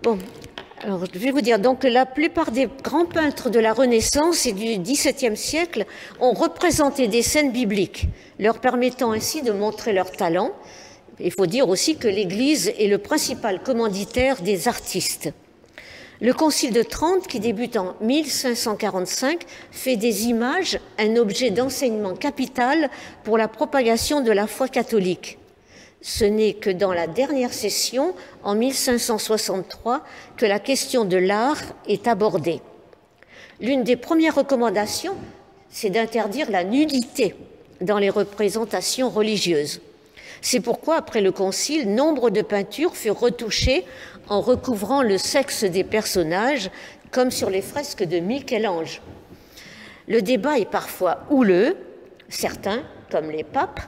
Bon, alors je vais vous dire, donc la plupart des grands peintres de la Renaissance et du XVIIe siècle ont représenté des scènes bibliques, leur permettant ainsi de montrer leur talent. Il faut dire aussi que l'Église est le principal commanditaire des artistes. Le Concile de Trente, qui débute en 1545, fait des images un objet d'enseignement capital pour la propagation de la foi catholique. Ce n'est que dans la dernière session, en 1563, que la question de l'art est abordée. L'une des premières recommandations, c'est d'interdire la nudité dans les représentations religieuses. C'est pourquoi, après le Concile, nombre de peintures furent retouchées en recouvrant le sexe des personnages, comme sur les fresques de Michel-Ange. Le débat est parfois houleux. Certains, comme les papes,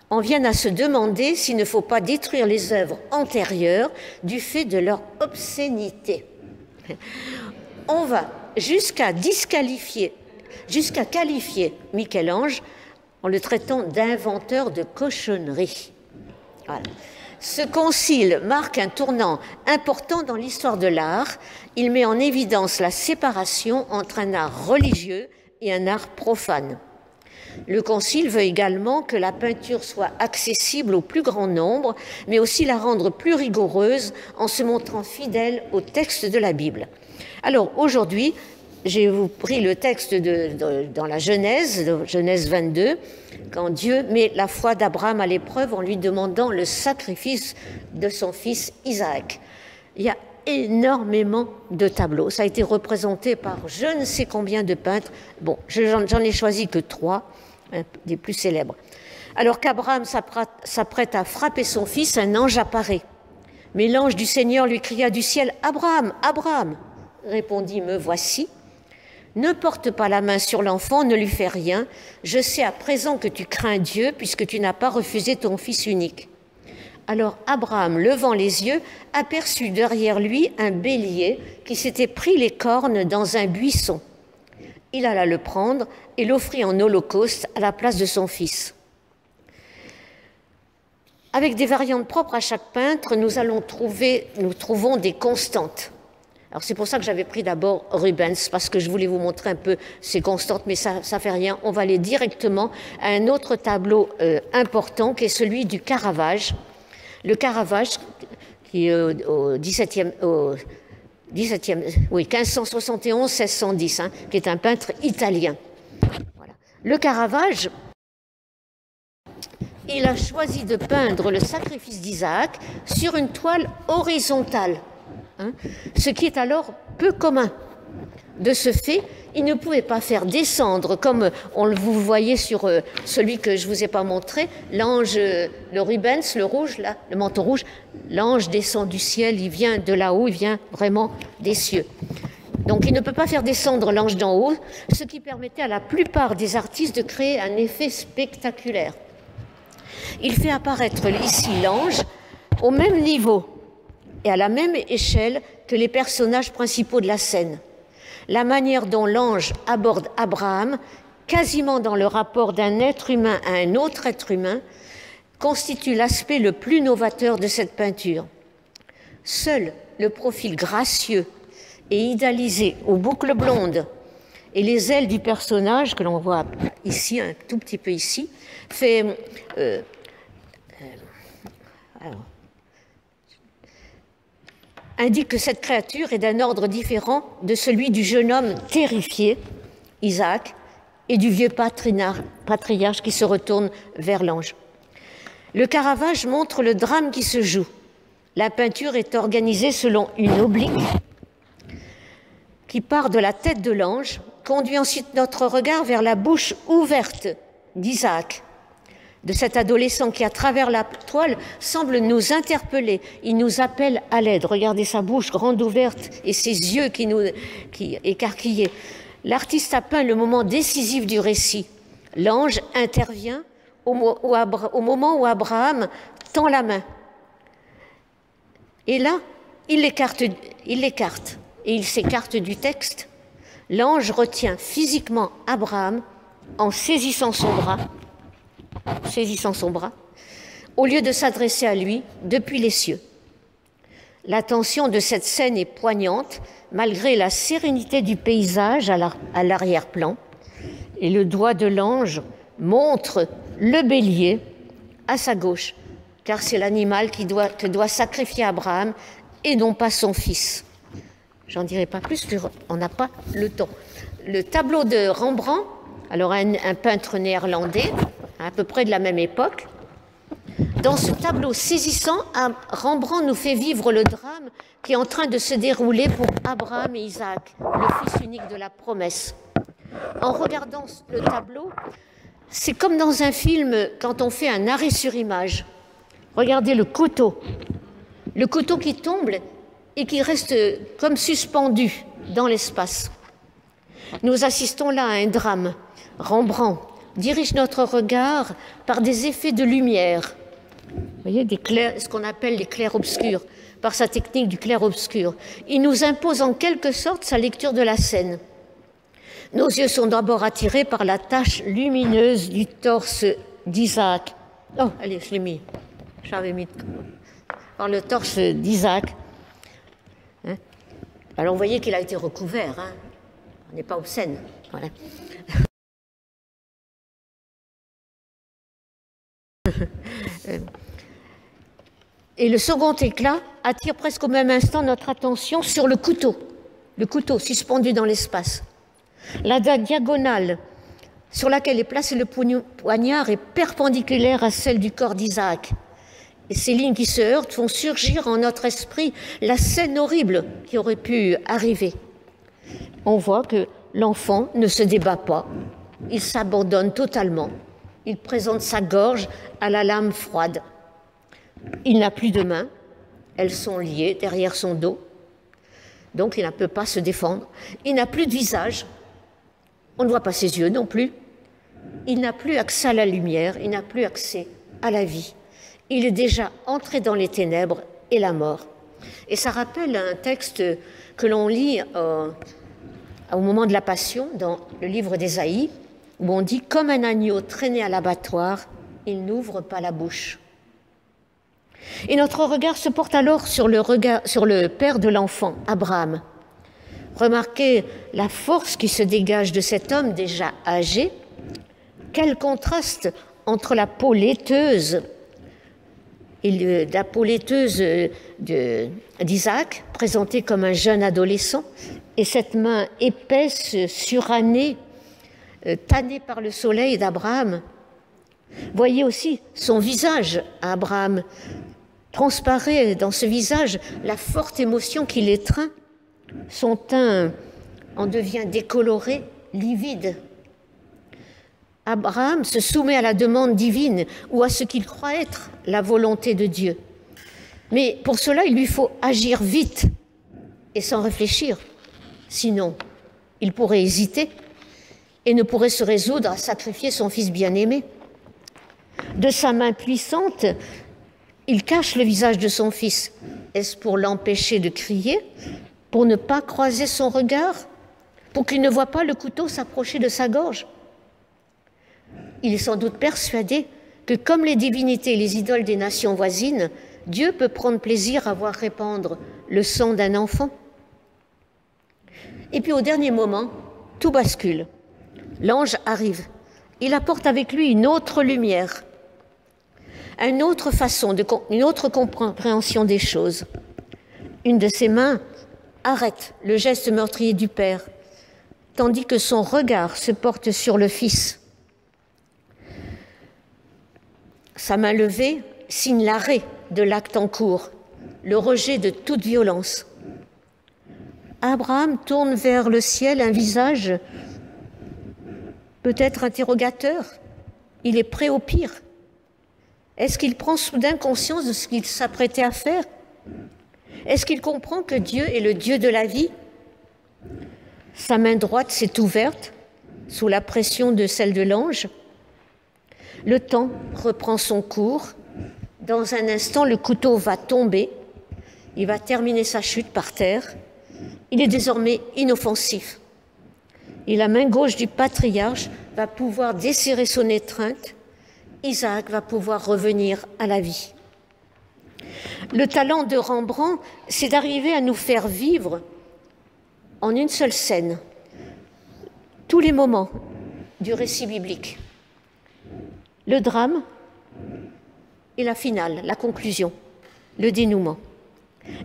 en viennent à se demander s'il ne faut pas détruire les œuvres antérieures du fait de leur obscénité. On va jusqu'à qualifier Michel-Ange en le traitant d'inventeur de cochonneries. Voilà. Ce concile marque un tournant important dans l'histoire de l'art. Il met en évidence la séparation entre un art religieux et un art profane. Le Concile veut également que la peinture soit accessible au plus grand nombre, mais aussi la rendre plus rigoureuse en se montrant fidèle au texte de la Bible. Alors aujourd'hui, j'ai vous pris le texte dans la Genèse, Genèse 22, quand Dieu met la foi d'Abraham à l'épreuve en lui demandant le sacrifice de son fils Isaac. Il y a énormément de tableaux. Ça a été représenté par je ne sais combien de peintres. Bon, j'en ai choisi que 3, des plus célèbres. Alors qu'Abraham s'apprête à frapper son fils, un ange apparaît. Mais l'ange du Seigneur lui cria du ciel, « Abraham, Abraham !» Répondit, « Me voici. » Ne porte pas la main sur l'enfant, ne lui fais rien. Je sais à présent que tu crains Dieu puisque tu n'as pas refusé ton fils unique. Alors Abraham, levant les yeux, aperçut derrière lui un bélier qui s'était pris les cornes dans un buisson. Il alla le prendre et l'offrit en holocauste à la place de son fils. Avec des variantes propres à chaque peintre, nous trouvons des constantes. Alors c'est pour ça que j'avais pris d'abord Rubens, parce que je voulais vous montrer un peu ces constantes, mais ça fait rien. On va aller directement à un autre tableau important, qui est celui du Caravage. Le Caravage, qui est au 1571-1610, qui est un peintre italien. Voilà. Le Caravage, il a choisi de peindre le sacrifice d'Isaac sur une toile horizontale. Ce qui est alors peu commun. De ce fait, il ne pouvait pas faire descendre, comme vous voyez sur celui que je ne vous ai pas montré, l'ange, le Rubens, le rouge, là, le manteau rouge, l'ange descend du ciel, il vient de là-haut, il vient vraiment des cieux. Donc il ne peut pas faire descendre l'ange d'en haut, ce qui permettait à la plupart des artistes de créer un effet spectaculaire. Il fait apparaître ici l'ange au même niveau et à la même échelle que les personnages principaux de la scène. La manière dont l'ange aborde Abraham, quasiment dans le rapport d'un être humain à un autre être humain, constitue l'aspect le plus novateur de cette peinture. Seul le profil gracieux et idéalisé aux boucles blondes et les ailes du personnage, que l'on voit ici, un tout petit peu ici, indique que cette créature est d'un ordre différent de celui du jeune homme terrifié, Isaac, et du vieux patriarche qui se retourne vers l'ange. Le Caravage montre le drame qui se joue. La peinture est organisée selon une oblique qui part de la tête de l'ange, conduit ensuite notre regard vers la bouche ouverte d'Isaac, de cet adolescent qui, à travers la toile, semble nous interpeller. Il nous appelle à l'aide. Regardez sa bouche grande ouverte et ses yeux qui écarquillés. L'artiste a peint le moment décisif du récit. L'ange intervient au moment où Abraham tend la main. Et là, il l'écarte et il s'écarte du texte. L'ange retient physiquement Abraham en saisissant son bras, au lieu de s'adresser à lui depuis les cieux. L'attention de cette scène est poignante, malgré la sérénité du paysage à l'arrière-plan. Et le doigt de l'ange montre le bélier à sa gauche, car c'est l'animal que doit sacrifier Abraham et non pas son fils. J'en dirai pas plus, on n'a pas le temps. Le tableau de Rembrandt, alors un peintre néerlandais, à peu près de la même époque, dans ce tableau saisissant, Rembrandt nous fait vivre le drame qui est en train de se dérouler pour Abraham et Isaac, le fils unique de la promesse. En regardant le tableau, c'est comme dans un film quand on fait un arrêt sur image. Regardez le couteau qui tombe et qui reste comme suspendu dans l'espace. Nous assistons là à un drame. Rembrandt dirige notre regard par des effets de lumière. Vous voyez, ce qu'on appelle les clairs-obscurs, par sa technique du clair-obscur. Il nous impose en quelque sorte sa lecture de la scène. Nos yeux sont d'abord attirés par la tache lumineuse du torse d'Isaac. Oh, allez, je l'ai mis. J'avais mis par le torse d'Isaac. Hein? Alors, vous voyez qu'il a été recouvert. Hein? On n'est pas obscène. Voilà. Et le second éclat attire presque au même instant notre attention sur le couteau suspendu dans l'espace. La diagonale sur laquelle est placé le poignard est perpendiculaire à celle du corps d'Isaac. Et ces lignes qui se heurtent font surgir en notre esprit la scène horrible qui aurait pu arriver. On voit que l'enfant ne se débat pas, il s'abandonne totalement, il présente sa gorge à la lame froide. Il n'a plus de mains, elles sont liées derrière son dos, donc il ne peut pas se défendre. Il n'a plus de visage, on ne voit pas ses yeux non plus. Il n'a plus accès à la lumière, il n'a plus accès à la vie. Il est déjà entré dans les ténèbres et la mort. Et ça rappelle un texte que l'on lit au moment de la Passion, dans le livre d'Ésaïe, où on dit « Comme un agneau traîné à l'abattoir, il n'ouvre pas la bouche ». Et notre regard se porte alors sur le père de l'enfant, Abraham. Remarquez la force qui se dégage de cet homme déjà âgé. Quel contraste entre la peau laiteuse d'Isaac, présentée comme un jeune adolescent, et cette main épaisse, surannée, tannée par le soleil d'Abraham. Voyez aussi son visage à Abraham. Transparaît dans ce visage la forte émotion qui l'étreint. Son teint en devient décoloré, livide. Abraham se soumet à la demande divine ou à ce qu'il croit être la volonté de Dieu. Mais pour cela, il lui faut agir vite et sans réfléchir. Sinon, il pourrait hésiter et ne pourrait se résoudre à sacrifier son fils bien-aimé. De sa main puissante, il cache le visage de son fils. Est-ce pour l'empêcher de crier? Pour ne pas croiser son regard? Pour qu'il ne voie pas le couteau s'approcher de sa gorge? Il est sans doute persuadé que, comme les divinités et les idoles des nations voisines, Dieu peut prendre plaisir à voir répandre le sang d'un enfant. Et puis au dernier moment, tout bascule. L'ange arrive. Il apporte avec lui une autre lumière, une autre façon, une autre compréhension des choses. Une de ses mains arrête le geste meurtrier du père, tandis que son regard se porte sur le fils. Sa main levée signe l'arrêt de l'acte en cours, le rejet de toute violence. Abraham tourne vers le ciel un visage peut-être interrogateur. Il est prêt au pire. Est-ce qu'il prend soudain conscience de ce qu'il s'apprêtait à faire? Est-ce qu'il comprend que Dieu est le Dieu de la vie? Sa main droite s'est ouverte sous la pression de celle de l'ange. Le temps reprend son cours. Dans un instant, le couteau va tomber. Il va terminer sa chute par terre. Il est désormais inoffensif. Et la main gauche du patriarche va pouvoir desserrer son étreinte. Isaac va pouvoir revenir à la vie. Le talent de Rembrandt, c'est d'arriver à nous faire vivre en une seule scène tous les moments du récit biblique. Le drame et la finale, la conclusion, le dénouement.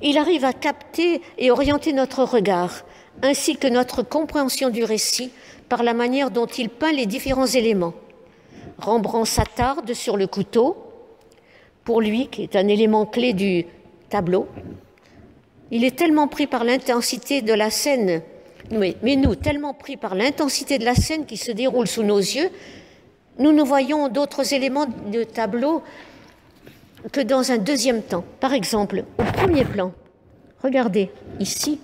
Il arrive à capter et orienter notre regard, ainsi que notre compréhension du récit, par la manière dont il peint les différents éléments. Rembrandt s'attarde sur le couteau, pour lui, qui est un élément clé du tableau. Il est tellement pris par l'intensité de la scène, mais nous, tellement pris par l'intensité de la scène qui se déroule sous nos yeux, nous ne voyons d'autres éléments de tableau que dans un deuxième temps. Par exemple, au premier plan, regardez, ici,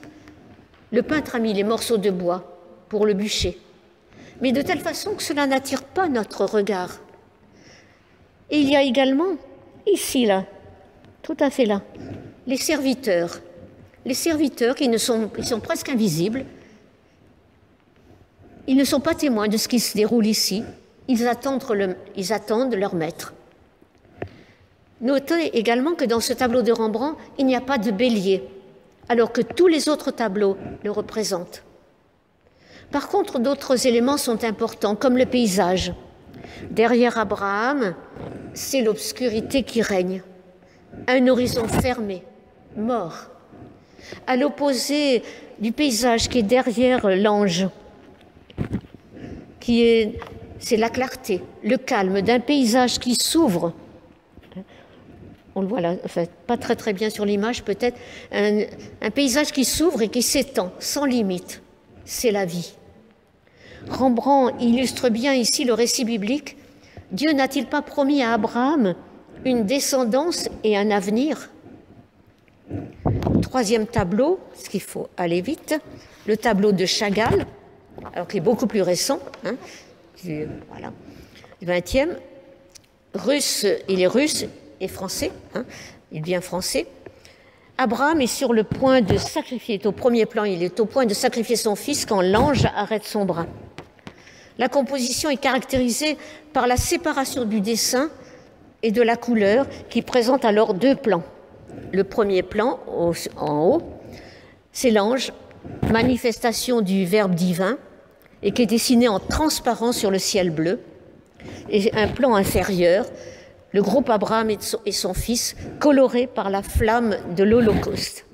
le peintre a mis les morceaux de bois pour le bûcher, mais de telle façon que cela n'attire pas notre regard. Et il y a également, ici, là, tout à fait là, les serviteurs qui sont presque invisibles. Ils ne sont pas témoins de ce qui se déroule ici, ils attendent leur maître. Notez également que dans ce tableau de Rembrandt, il n'y a pas de bélier, alors que tous les autres tableaux le représentent. Par contre, d'autres éléments sont importants, comme le paysage. Derrière Abraham, c'est l'obscurité qui règne, un horizon fermé, mort. À l'opposé du paysage qui est derrière l'ange, c'est la clarté, le calme d'un paysage qui s'ouvre. On le voit là, enfin, pas très bien sur l'image peut-être, un paysage qui s'ouvre et qui s'étend sans limite. C'est la vie. Rembrandt illustre bien ici le récit biblique. Dieu n'a-t-il pas promis à Abraham une descendance et un avenir? Troisième tableau, parce qu'il faut aller vite, le tableau de Chagall, alors qu'il est beaucoup plus récent, hein, voilà, 20e, russe, il est russe et français, hein, il devient français. Abraham est sur le point de sacrifier, au premier plan, il est au point de sacrifier son fils quand l'ange arrête son bras. La composition est caractérisée par la séparation du dessin et de la couleur qui présente alors deux plans. Le premier plan, en haut, c'est l'ange, manifestation du Verbe divin, et qui est dessiné en transparent sur le ciel bleu. Et un plan inférieur, le groupe Abraham et son fils, coloré par la flamme de l'Holocauste.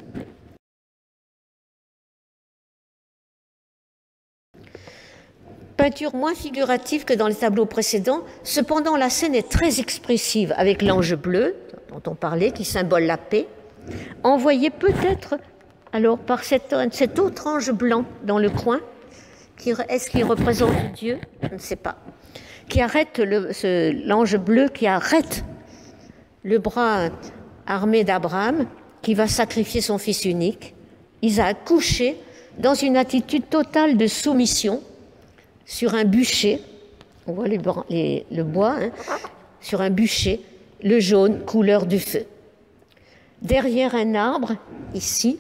Peinture moins figurative que dans les tableaux précédents, cependant la scène est très expressive, avec l'ange bleu, dont on parlait, qui symbole la paix, envoyé peut-être alors par cet autre ange blanc dans le coin. Est-ce qu'il représente Dieu? Je ne sais pas. Qui arrête l'ange bleu qui arrête le bras armé d'Abraham, qui va sacrifier son fils unique, Isaac, couché dans une attitude totale de soumission sur un bûcher. On voit le bois, hein, sur un bûcher, le jaune, couleur du feu. Derrière un arbre, ici,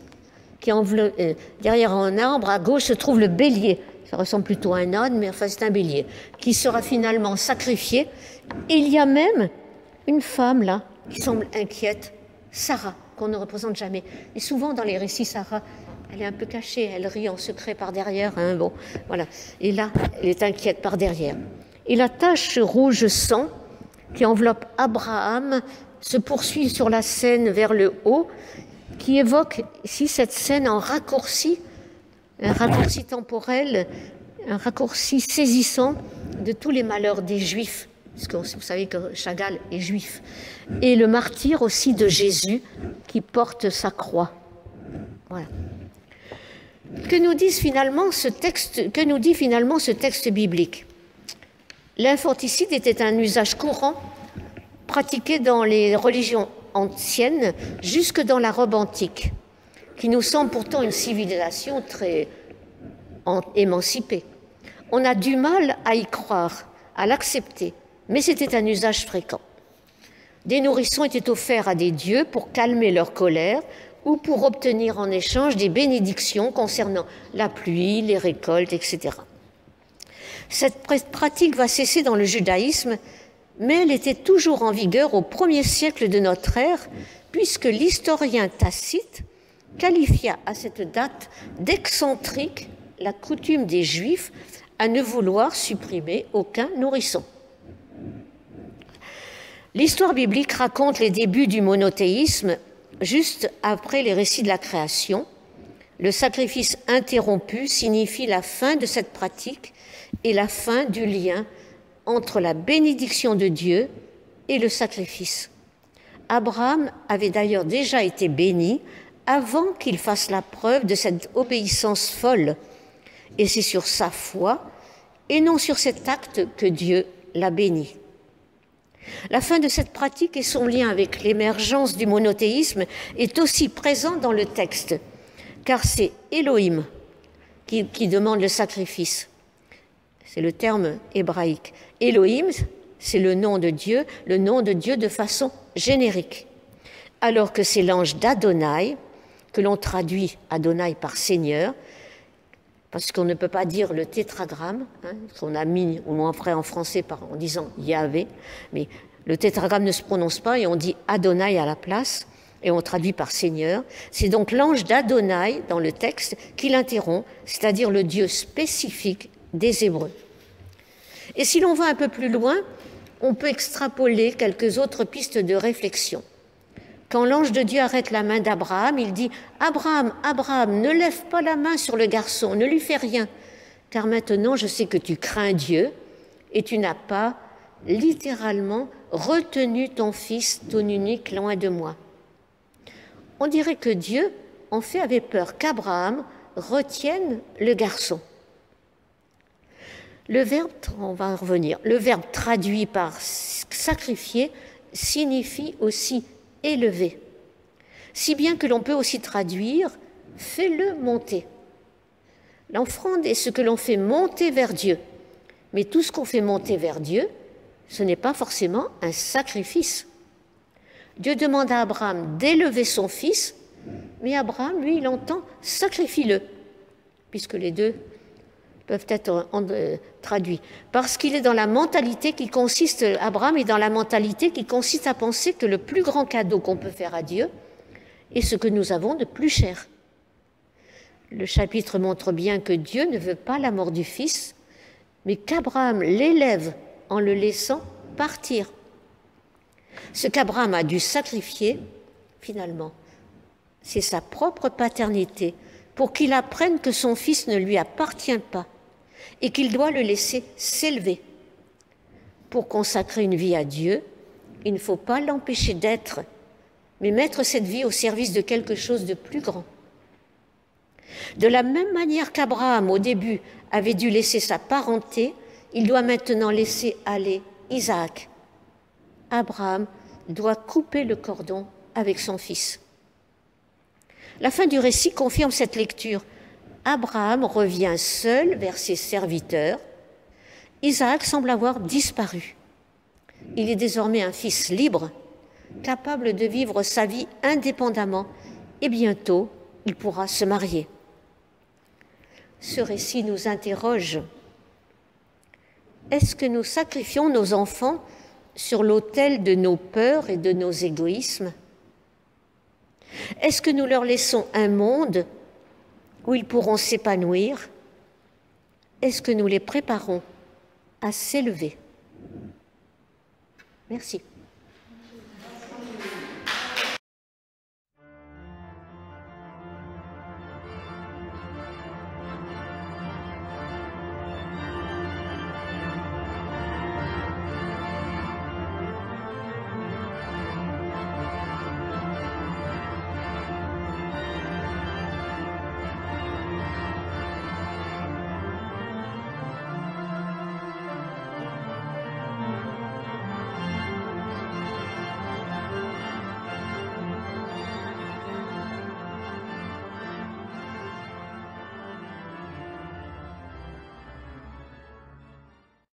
derrière un arbre, à gauche, se trouve le bélier. Ça ressemble plutôt à un âne, mais enfin c'est un bélier, qui sera finalement sacrifié. Et il y a même une femme là, qui semble inquiète, Sarah, qu'on ne représente jamais. Et souvent dans les récits, Sarah, elle est un peu cachée, elle rit en secret par derrière. Hein, bon, voilà. Et là, elle est inquiète par derrière. Et la tache rouge sang qui enveloppe Abraham se poursuit sur la scène vers le haut, qui évoque ici cette scène en raccourci, un raccourci temporel, un raccourci saisissant de tous les malheurs des Juifs, parce que vous savez que Chagall est juif, et le martyre aussi de Jésus qui porte sa croix. Voilà. Que nous dit finalement ce texte biblique? L'infanticide était un usage courant pratiqué dans les religions anciennes jusque dans la Rome antique, qui nous semble pourtant une civilisation très émancipée. On a du mal à y croire, à l'accepter, mais c'était un usage fréquent. Des nourrissons étaient offerts à des dieux pour calmer leur colère ou pour obtenir en échange des bénédictions concernant la pluie, les récoltes, etc. Cette pratique va cesser dans le judaïsme, mais elle était toujours en vigueur au 1er siècle de notre ère, puisque l'historien Tacite qualifia à cette date d'excentrique la coutume des Juifs à ne vouloir supprimer aucun nourrisson. L'histoire biblique raconte les débuts du monothéisme juste après les récits de la création. Le sacrifice interrompu signifie la fin de cette pratique et la fin du lien entre la bénédiction de Dieu et le sacrifice. Abraham avait d'ailleurs déjà été béni avant qu'il fasse la preuve de cette obéissance folle. Et c'est sur sa foi et non sur cet acte que Dieu l'a béni. La fin de cette pratique et son lien avec l'émergence du monothéisme est aussi présent dans le texte, car c'est Elohim qui demande le sacrifice. C'est le terme hébraïque. Elohim, c'est le nom de Dieu de façon générique, alors que c'est l'ange d'Adonai, que l'on traduit Adonai par Seigneur, parce qu'on ne peut pas dire le tétragramme, qu'on a mis, ou on ferait en français en disant Yahvé, mais le tétragramme ne se prononce pas et on dit Adonai à la place, et on traduit par Seigneur. C'est donc l'ange d'Adonai dans le texte qui l'interrompt, c'est-à-dire le Dieu spécifique des Hébreux. Et si l'on va un peu plus loin, on peut extrapoler quelques autres pistes de réflexion. Quand l'ange de Dieu arrête la main d'Abraham, il dit « Abraham, Abraham, ne lève pas la main sur le garçon, ne lui fais rien, car maintenant je sais que tu crains Dieu et tu n'as pas littéralement retenu ton fils, ton unique, loin de moi. » On dirait que Dieu, en fait, avait peur qu'Abraham retienne le garçon. Le verbe, on va en revenir, le verbe traduit par sacrifier signifie aussi élever, si bien que l'on peut aussi traduire fais-le monter. L'offrande est ce que l'on fait monter vers Dieu, mais tout ce qu'on fait monter vers Dieu, ce n'est pas forcément un sacrifice. Dieu demande à Abraham d'élever son fils, mais Abraham, lui, il entend sacrifie-le, puisque les deux peuvent être traduits. Parce qu'il est dans la mentalité qui consiste, Abraham est dans la mentalité qui consiste à penser que le plus grand cadeau qu'on peut faire à Dieu est ce que nous avons de plus cher. Le chapitre montre bien que Dieu ne veut pas la mort du fils, mais qu'Abraham l'élève en le laissant partir. Ce qu'Abraham a dû sacrifier, finalement, c'est sa propre paternité, pour qu'il apprenne que son fils ne lui appartient pas et qu'il doit le laisser s'élever. Pour consacrer une vie à Dieu, il ne faut pas l'empêcher d'être, mais mettre cette vie au service de quelque chose de plus grand. De la même manière qu'Abraham, au début, avait dû laisser sa parenté, il doit maintenant laisser aller Isaac. Abraham doit couper le cordon avec son fils. La fin du récit confirme cette lecture. Abraham revient seul vers ses serviteurs. Isaac semble avoir disparu. Il est désormais un fils libre, capable de vivre sa vie indépendamment, et bientôt, il pourra se marier. Ce récit nous interroge. Est-ce que nous sacrifions nos enfants sur l'autel de nos peurs et de nos égoïsmes ? Est-ce que nous leur laissons un monde où ils pourront s'épanouir? Est-ce que nous les préparons à s'élever? Merci.